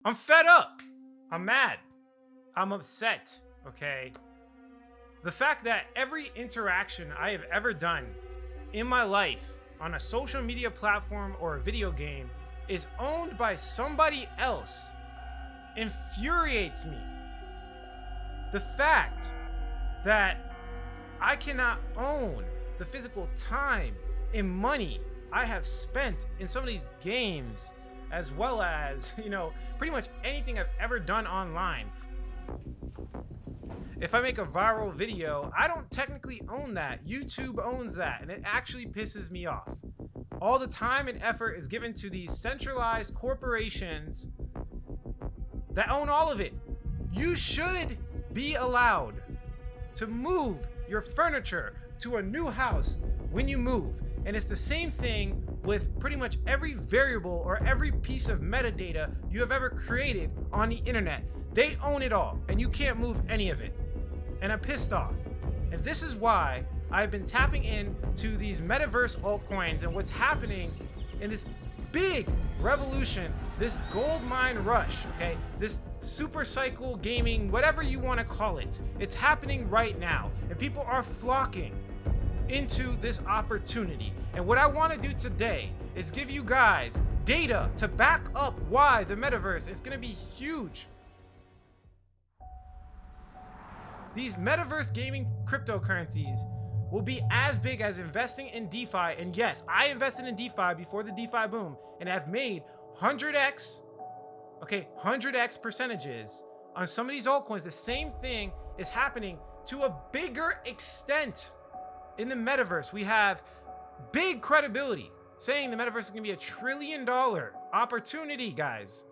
I'm fed up. I'm mad. I'm upset, okay? The fact that every interaction I have ever done in my life on a social media platform or a video game is owned by somebody else infuriates me. The fact that I cannot own the physical time and money I have spent in some of these games, as well as, pretty much anything I've ever done online. If I make a viral video, I don't technically own that. YouTube owns that, and it actually pisses me off. All the time and effort is given to these centralized corporations that own all of it. You should be allowed to move your furniture to a new house when you move. And it's the same thing with pretty much every variable or every piece of metadata you have ever created on the internet. They own it all, and you can't move any of it. And I'm pissed off. And this is why I've been tapping into these Metaverse altcoins and what's happening in this big revolution, this gold mine rush, okay? This super cycle gaming, whatever you want to call it. It's happening right now, and people are flocking into this opportunity. And what I want to do today is give you guys data to back up why the Metaverse is going to be huge. These Metaverse gaming cryptocurrencies will be as big as investing in DeFi. And yes, I invested in DeFi before the DeFi boom and have made 100x percentages on some of these altcoins. The same thing is happening to a bigger extent in the Metaverse. We have big credibility saying the Metaverse is going to be $1 trillion opportunity, guys.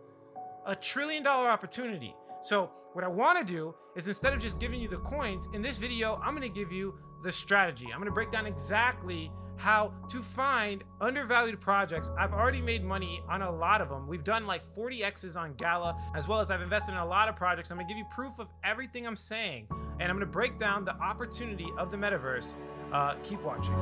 $1 trillion opportunity. So what I want to do is, instead of just giving you the coins, in this video, I'm going to give you the strategy. I'm going to break down exactly how to find undervalued projects. I've already made money on a lot of them. We've done like 40x's on Gala, as well as I've invested in a lot of projects. I'm going to give you proof of everything I'm saying, and I'm going to break down the opportunity of the Metaverse. Keep watching.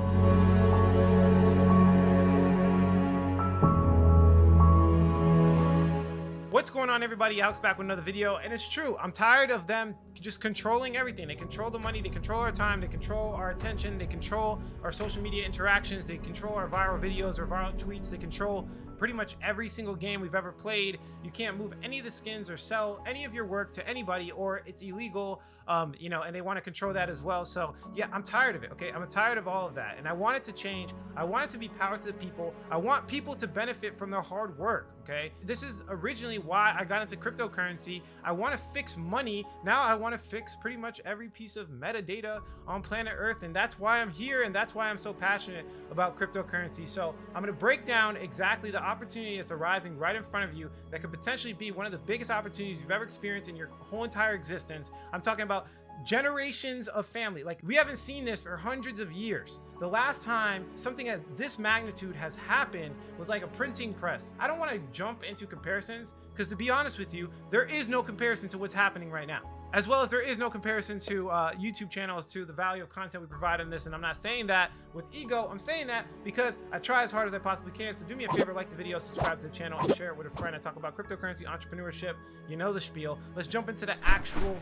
What's going on, everybody? Alex back with another video, and it's true. I'm tired of them just controlling everything. They control the money, they control our time, they control our attention, they control our social media interactions, they control our viral videos or viral tweets, they control pretty much every single game we've ever played. You can't move any of the skins or sell any of your work to anybody, or it's illegal, and they want to control that as well. So yeah, I'm tired of it, okay? I'm tired of all of that, and I want it to change. I want it to be power to the people. I want people to benefit from their hard work, okay? This is originally why I got into cryptocurrency. I want to fix money. Now I want to fix pretty much every piece of metadata on planet Earth, and that's why I'm here, and that's why I'm so passionate about cryptocurrency. So I'm going to break down exactly the opportunity that's arising right in front of you that could potentially be one of the biggest opportunities you've ever experienced in your whole entire existence. I'm talking about generations of family. Like, we haven't seen this for hundreds of years. The last time something at this magnitude has happened was like a printing press. I don't want to jump into comparisons, because to be honest with you, there is no comparison to what's happening right now. As well as there is no comparison to YouTube channels, to the value of content we provide on this. And I'm not saying that with ego. I'm saying that because I try as hard as I possibly can. So do me a favor, like the video, subscribe to the channel, and share it with a friend. I talk about cryptocurrency, entrepreneurship. You know the spiel. Let's jump into the actual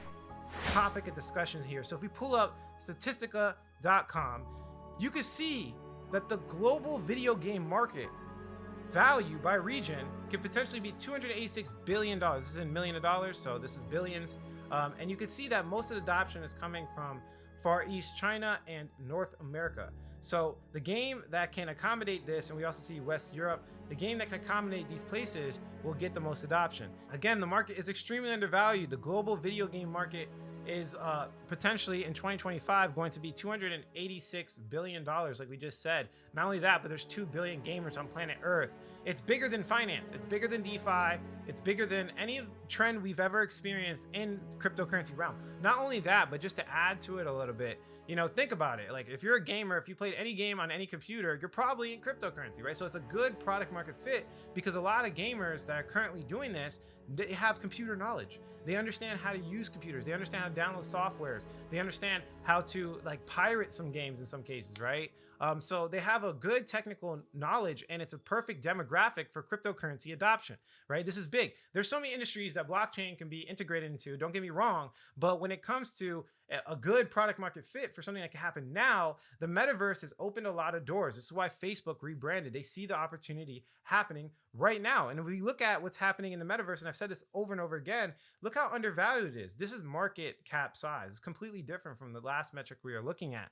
topic of discussions here. So if we pull up statistica.com, you can see that the global video game market value by region could potentially be $286 billion. This is in $1 million, so this is billions. And you can see that most of the adoption is coming from Far East China and North America. So the game that can accommodate this, and we also see West Europe, the game that can accommodate these places will get the most adoption. Again, the market is extremely undervalued. The global video game market is potentially in 2025 going to be $286 billion, like we just said. Not only that, but there's 2 billion gamers on planet Earth. It's bigger than finance. It's bigger than DeFi. It's bigger than any trend we've ever experienced in cryptocurrency realm. Not only that, but just to add to it a little bit, think about it. Like, if you're a gamer, if you played any game on any computer, you're probably in cryptocurrency, right? So it's a good product market fit, because a lot of gamers that are currently doing this, they have computer knowledge. They understand how to use computers. They understand how to download softwares. They understand how to pirate some games in some cases, right? So they have a good technical knowledge, and it's a perfect demographic for cryptocurrency adoption, right? This is big. There's so many industries that blockchain can be integrated into, don't get me wrong, but when it comes to a good product market fit for something that can happen now, the metaverse has opened a lot of doors. This is why Facebook rebranded. They see the opportunity happening right now. And if we look at what's happening in the metaverse, and I've said this over and over again, look how undervalued it is. This is market cap size. It's completely different from the last metric we are looking at.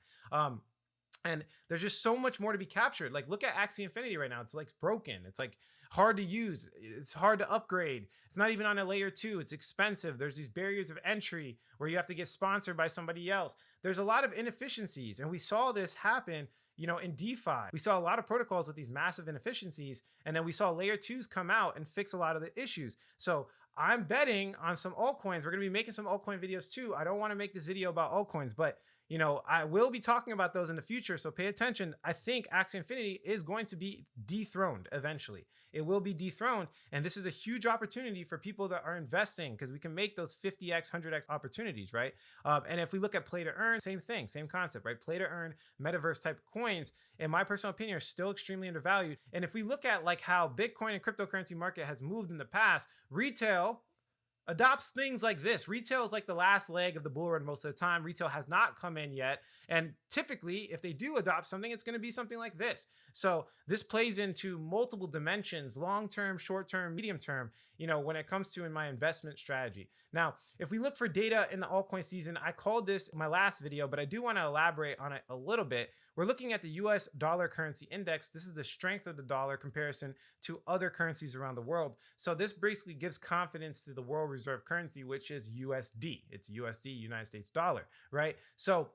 And there's just so much more to be captured. Like, look at Axie Infinity right now. It's like broken. It's like hard to use. It's hard to upgrade. It's not even on a layer 2. It's expensive. There's these barriers of entry where you have to get sponsored by somebody else. There's a lot of inefficiencies. And we saw this happen, you know, in DeFi. We saw a lot of protocols with these massive inefficiencies. And then we saw layer 2s come out and fix a lot of the issues. So I'm betting on some altcoins. We're going to be making some altcoin videos too. I don't want to make this video about altcoins, but you know, I will be talking about those in the future, so pay attention. I think Axie Infinity is going to be dethroned eventually. It will be dethroned, and this is a huge opportunity for people that are investing because we can make those 50x, 100x opportunities, right? And if we look at play to earn, same thing, same concept, right? Play to earn, metaverse type coins, in my personal opinion, are still extremely undervalued. And if we look at like how Bitcoin and cryptocurrency market has moved in the past, retail adopts things like this. Retail is like the last leg of the bull run most of the time. Retail has not come in yet. And typically, if they do adopt something, it's going to be something like this. So this plays into multiple dimensions, long-term, short-term, medium-term, you know, when it comes to in my investment strategy. Now, if we look for data in the altcoin season, I called this in my last video, but I do want to elaborate on it a little bit. We're looking at the US dollar currency index. This is the strength of the dollar comparison to other currencies around the world. So this basically gives confidence to the world reserve currency, which is USD. It's USD, United States dollar, right? So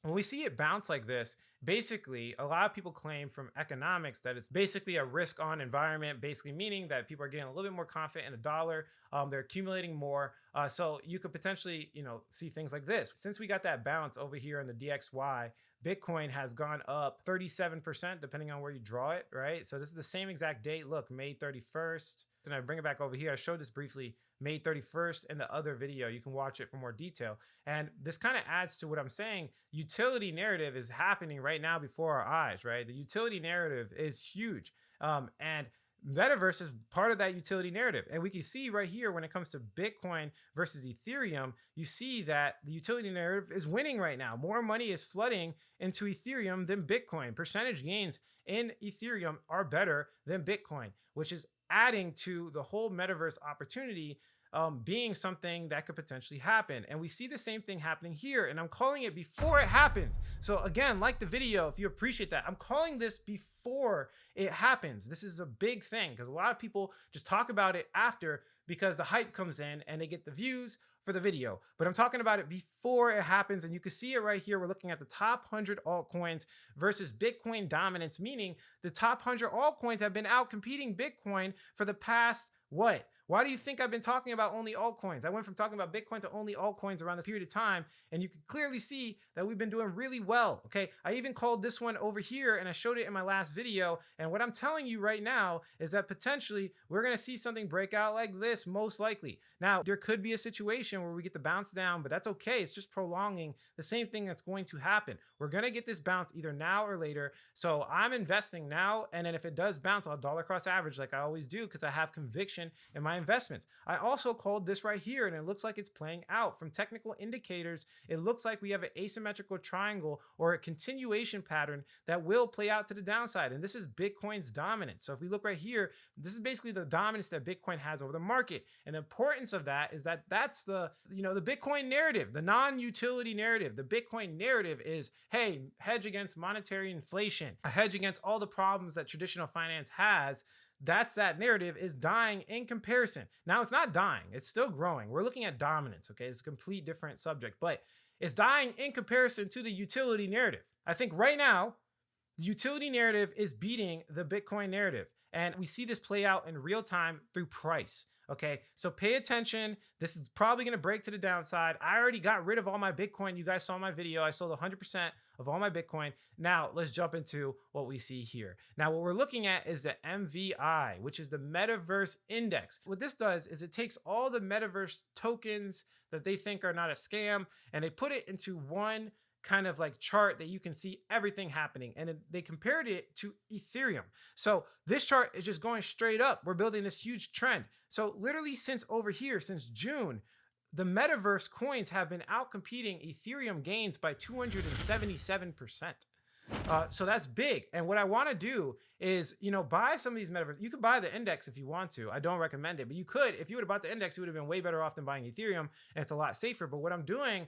when we see it bounce like this, basically, a lot of people claim from economics that it's basically a risk on environment, basically meaning that people are getting a little bit more confident in the dollar. They're accumulating more. So you could potentially, you know, see things like this. Since we got that bounce over here in the DXY, Bitcoin has gone up 37%, depending on where you draw it, right? So this is the same exact date. Look, May 31st. And I bring it back over here. I showed this briefly May 31st in the other video. You can watch it for more detail. And this kind of adds to what I'm saying. Utility narrative is happening right now before our eyes, right? The utility narrative is huge. And Metaverse is part of that utility narrative. And we can see right here when it comes to Bitcoin versus Ethereum, you see that the utility narrative is winning right now. More money is flooding into Ethereum than Bitcoin. Percentage gains in Ethereum are better than Bitcoin, which is adding to the whole Metaverse opportunity being something that could potentially happen. And we see the same thing happening here, and I'm calling it before it happens. So again, like the video, if you appreciate that, I'm calling this before it happens. This is a big thing because a lot of people just talk about it after because the hype comes in and they get the views for the video. But I'm talking about it before it happens, and you can see it right here. We're looking at the top 100 altcoins versus Bitcoin dominance, meaning the top 100 altcoins have been out competing Bitcoin for the past, what? Why do you think I've been talking about only altcoins? I went from talking about Bitcoin to only altcoins around this period of time, and you can clearly see that we've been doing really well, okay? I even called this one over here, and I showed it in my last video, and what I'm telling you right now is that potentially we're gonna see something break out like this, most likely. Now, there could be a situation where we get the bounce down, but that's okay. It's just prolonging the same thing that's going to happen. We're gonna get this bounce either now or later, so I'm investing now, and then if it does bounce, I'll dollar cost average like I always do because I have conviction in my investments. I also called this right here, and it looks like it's playing out. From technical indicators, it looks like we have an asymmetrical triangle or a continuation pattern that will play out to the downside, and this is Bitcoin's dominance. So if we look right here, this is basically the dominance that Bitcoin has over the market, and the importance of that is that that's the, you know, the Bitcoin narrative, the non-utility narrative. The Bitcoin narrative is, hey, hedge against monetary inflation, a hedge against all the problems that traditional finance has. That's that narrative is dying in comparison. Now it's not dying, it's still growing. We're looking at dominance, okay? It's a complete different subject, but it's dying in comparison to the utility narrative. I think right now, the utility narrative is beating the Bitcoin narrative. And we see this play out in real time through price. Okay, so pay attention. This is probably going to break to the downside. I already got rid of all my Bitcoin. You guys saw my video. I sold 100% of all my Bitcoin. Now let's jump into what we see here. Now what we're looking at is the MVI, which is the Metaverse Index. What this does is it takes all the Metaverse tokens that they think are not a scam, and they put it into one kind of like chart that you can see everything happening. And they compared it to Ethereum. So this chart is just going straight up. We're building this huge trend. So literally since over here, since June, the Metaverse coins have been outcompeting Ethereum gains by 277%. So that's big. And what I want to do is, buy some of these Metaverse. You could buy the index if you want to. I don't recommend it, but you could. If you would have bought the index, you would have been way better off than buying Ethereum, and it's a lot safer. But what I'm doing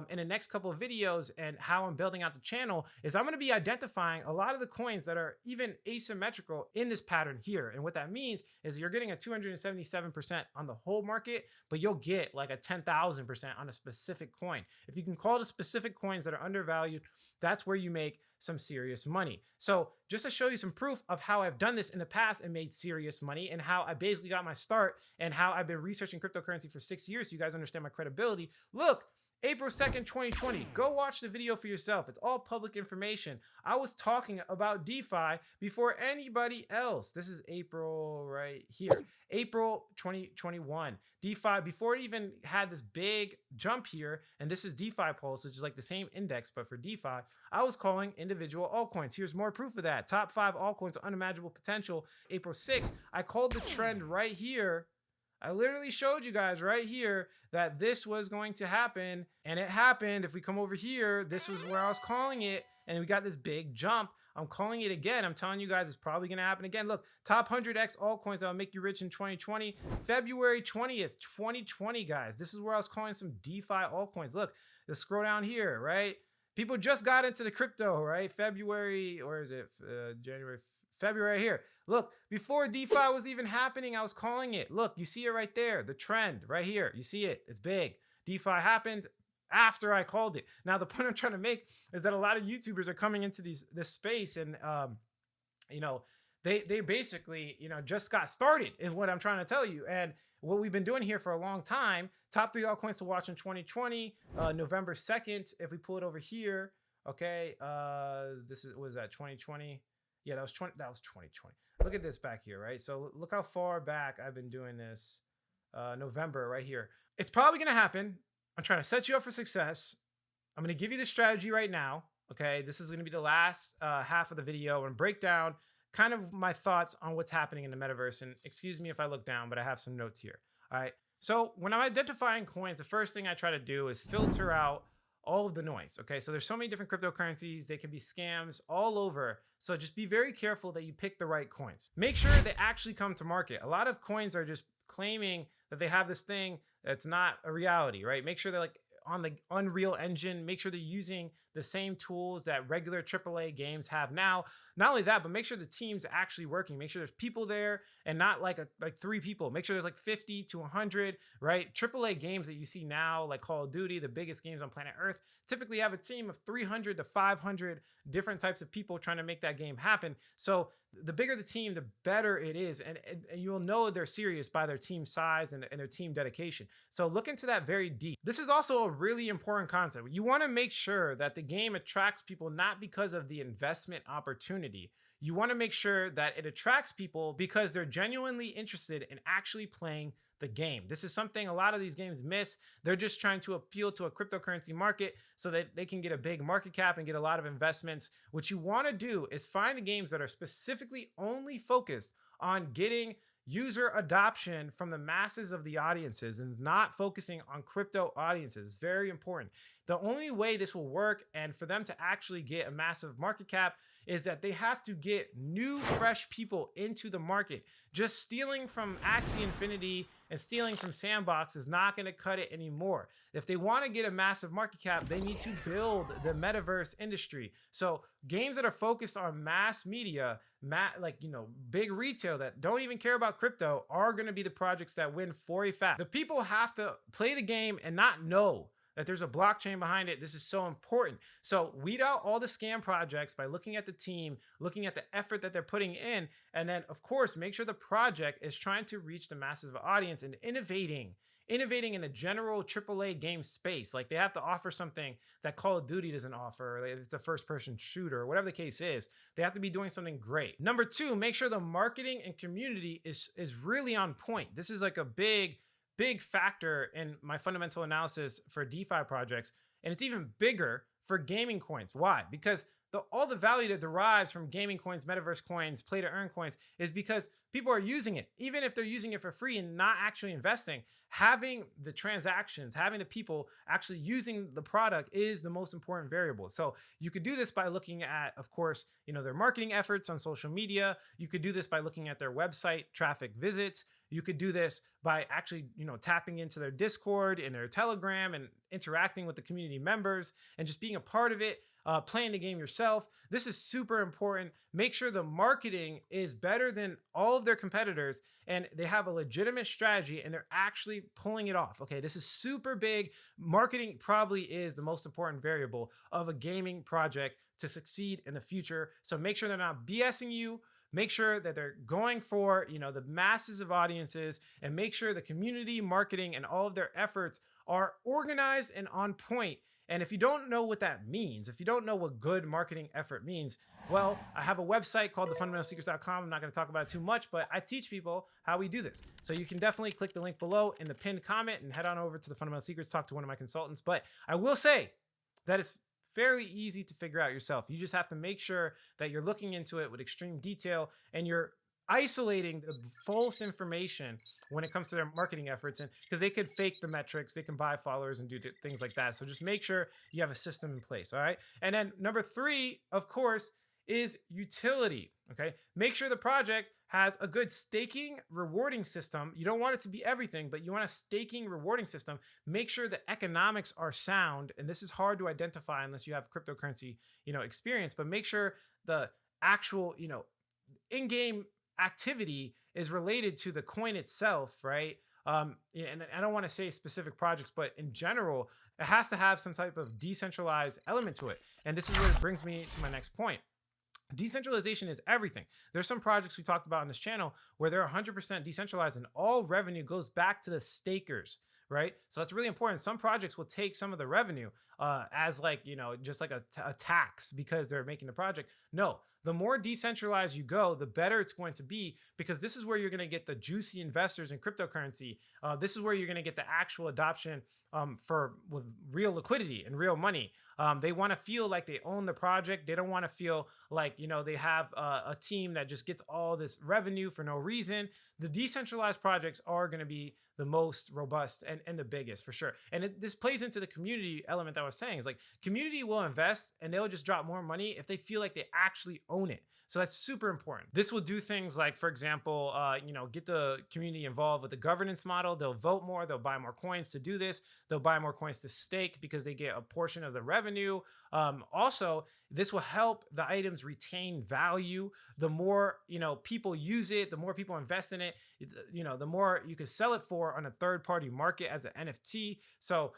in the next couple of videos and how I'm building out the channel is I'm going to be identifying a lot of the coins that are even asymmetrical in this pattern here. And what that means is you're getting a 277% on the whole market, but you'll get like a 10,000% on a specific coin. If you can call the specific coins that are undervalued, that's where you make some serious money. So just to show you some proof of how I've done this in the past and made serious money, and how I basically got my start, and how I've been researching cryptocurrency for 6 years, so you guys understand my credibility. Look, April 2nd, 2020. Go watch the video for yourself. It's all public information. I was talking about DeFi before anybody else. This is April right here. April 2021. DeFi, before it even had this big jump here, and this is DeFi Pulse, which is like the same index, but for DeFi, I was calling individual altcoins. Here's more proof of that. Top 5 altcoins with unimaginable potential. April 6th, I called the trend right here. I literally showed you guys right here that this was going to happen, and it happened. If we come over here, this was where I was calling it, and we got this big jump. I'm calling it again. I'm telling you guys it's probably going to happen again. Look, top 100x altcoins that will make you rich in 2020. February 20th, 2020, guys. This is where I was calling some DeFi altcoins. Look, let's scroll down here, right? People just got into the crypto, right? February, or is it January, February here. Look, before DeFi was even happening, I was calling it. Look, you see it right there, the trend right here. You see it, it's big. DeFi happened after I called it. Now, the point I'm trying to make is that a lot of YouTubers are coming into this space, and they basically, just got started is what I'm trying to tell you. And what we've been doing here for a long time, top 3 altcoins to watch in 2020, November 2nd, if we pull it over here, okay, was that 2020? Yeah, that was 2020. Look at this back here, right? So look how far back I've been doing this. November right here. It's probably going to happen. I'm trying to set you up for success. I'm going to give you the strategy right now. Okay, this is going to be the last half of the video, and break down kind of my thoughts on what's happening in the metaverse. And excuse me if I look down, but I have some notes here. All right. So when I'm identifying coins, the first thing I try to do is filter out all of the noise. Okay, so there's so many different cryptocurrencies. They can be scams all over. So just be very careful that you pick the right coins. Make sure they actually come to market. A lot of coins are just claiming that they have this thing that's not a reality, right? Make sure they're like on the Unreal Engine. Make sure they're using the same tools that regular AAA games have now. Not only that, but make sure the team's actually working. Make sure there's people there, and not like 3 people. Make sure there's like 50 to 100, right? AAA games that you see now, like Call of Duty, the biggest games on planet Earth, typically have a team of 300 to 500 different types of people trying to make that game happen. So the bigger the team, the better it is. And you'll know they're serious by their team size and their team dedication. So look into that very deep. This is also a really important concept. You want to make sure that the game attracts people not because of the investment opportunity. You want to make sure that it attracts people because they're genuinely interested in actually playing the game. This is something a lot of these games miss. They're just trying to appeal to a cryptocurrency market so that they can get a big market cap and get a lot of investments. What you want to do is find the games that are specifically only focused on getting user adoption from the masses of the audiences and not focusing on crypto audiences. It's very important. The only way this will work, and for them to actually get a massive market cap, is that they have to get new, fresh people into the market. Just stealing from Axie Infinity and stealing from Sandbox is not going to cut it anymore. If they want to get a massive market cap, they need to build the metaverse industry. So games that are focused on mass media, big retail that don't even care about crypto, are going to be the projects that win for a fact. The people have to play the game and not know that there's a blockchain behind it. This is so important. So weed out all the scam projects by looking at the team, looking at the effort that they're putting in, and then of course, make sure the project is trying to reach the massive audience and innovating in the general AAA game space. Like, they have to offer something that Call of Duty doesn't offer. Like, it's a first-person shooter, whatever the case is. They have to be doing something great. Number 2, make sure the marketing and community is really on point. This is like a big factor in my fundamental analysis for DeFi projects. And it's even bigger for gaming coins. Why? Because all the value that derives from gaming coins, metaverse coins, play to earn coins is because people are using it. Even if they're using it for free and not actually investing, having the transactions, having the people actually using the product is the most important variable. So you could do this by looking at, of course, their marketing efforts on social media. You could do this by looking at their website traffic visits. You could do this by actually, tapping into their Discord and their Telegram and interacting with the community members and just being a part of it, playing the game yourself. This is super important. Make sure the marketing is better than all of their competitors and they have a legitimate strategy and they're actually pulling it off. Okay, this is super big. Marketing probably is the most important variable of a gaming project to succeed in the future. So make sure they're not BSing you. Make sure that they're going for, the masses of audiences, and make sure the community marketing and all of their efforts are organized and on point. And if you don't know what that means, if you don't know what good marketing effort means, well, I have a website called thefundamentalsecrets.com. I'm not going to talk about it too much, but I teach people how we do this. So you can definitely click the link below in the pinned comment and head on over to the Fundamental Secrets, talk to one of my consultants. But I will say that it's fairly easy to figure out yourself. You just have to make sure that you're looking into it with extreme detail and you're isolating the false information when it comes to their marketing efforts, and because they could fake the metrics, they can buy followers and do things like that. So just make sure you have a system in place. All right. And then number 3, of course, is utility. Okay. Make sure the project has a good staking rewarding system. You don't want it to be everything, but you want a staking rewarding system. Make sure the economics are sound. And this is hard to identify unless you have cryptocurrency, experience, but make sure the actual, in-game activity is related to the coin itself, right? And I don't want to say specific projects, but in general, it has to have some type of decentralized element to it. And this is what brings me to my next point. Decentralization is everything. There's some projects we talked about on this channel where they're 100% decentralized and all revenue goes back to the stakers, right? So that's really important. Some projects will take some of the revenue as just like a tax because they're making the project. No, the more decentralized you go, the better it's going to be, because this is where you're going to get the juicy investors in cryptocurrency. This is where you're going to get the actual adoption with real liquidity and real money. They want to feel like they own the project. They don't want to feel like, they have a team that just gets all this revenue for no reason. The decentralized projects are going to be the most robust and the biggest for sure. And this plays into the community element that I was saying. Is like community will invest and they'll just drop more money if they feel like they actually own it. So that's super important. This will do things like, for example, get the community involved with the governance model. They'll vote more. They'll buy more coins to do this. They'll buy more coins to stake because they get a portion of the revenue. Also, this will help the items retain value. The more, people use it, the more people invest in it, the more you can sell it for on a third-party market as an NFT. So,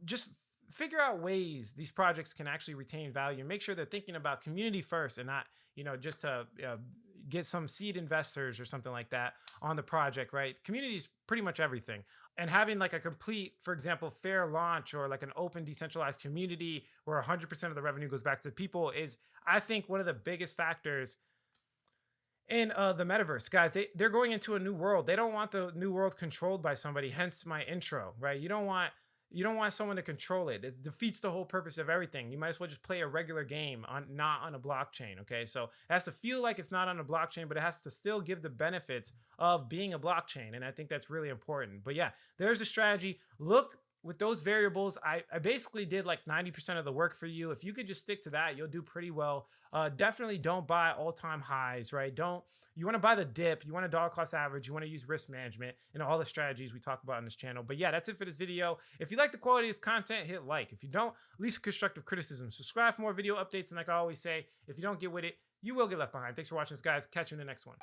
just figure out ways these projects can actually retain value and make sure they're thinking about community first and not, just to get some seed investors or something like that on the project, right? Community is pretty much everything. And having like a complete, for example, fair launch or like an open decentralized community where 100% of the revenue goes back to people is, I think, one of the biggest factors in the metaverse. Guys, they're going into a new world. They don't want the new world controlled by somebody, hence my intro, right? You don't want someone to control it. It defeats the whole purpose of everything. You might as well just play a regular game not on a blockchain. Okay. So it has to feel like it's not on a blockchain, but it has to still give the benefits of being a blockchain. And I think that's really important. But yeah, there's a strategy. Look, with those variables, I basically did like 90% of the work for you. If you could just stick to that, you'll do pretty well. Definitely don't buy all-time highs, right? You want to buy the dip. You want a dollar cost average. You want to use risk management and all the strategies we talk about on this channel. But yeah, that's it for this video. If you like the quality of this content, hit like. If you don't, leave constructive criticism. Subscribe for more video updates. And like I always say, if you don't get with it, you will get left behind. Thanks for watching this, guys. Catch you in the next one.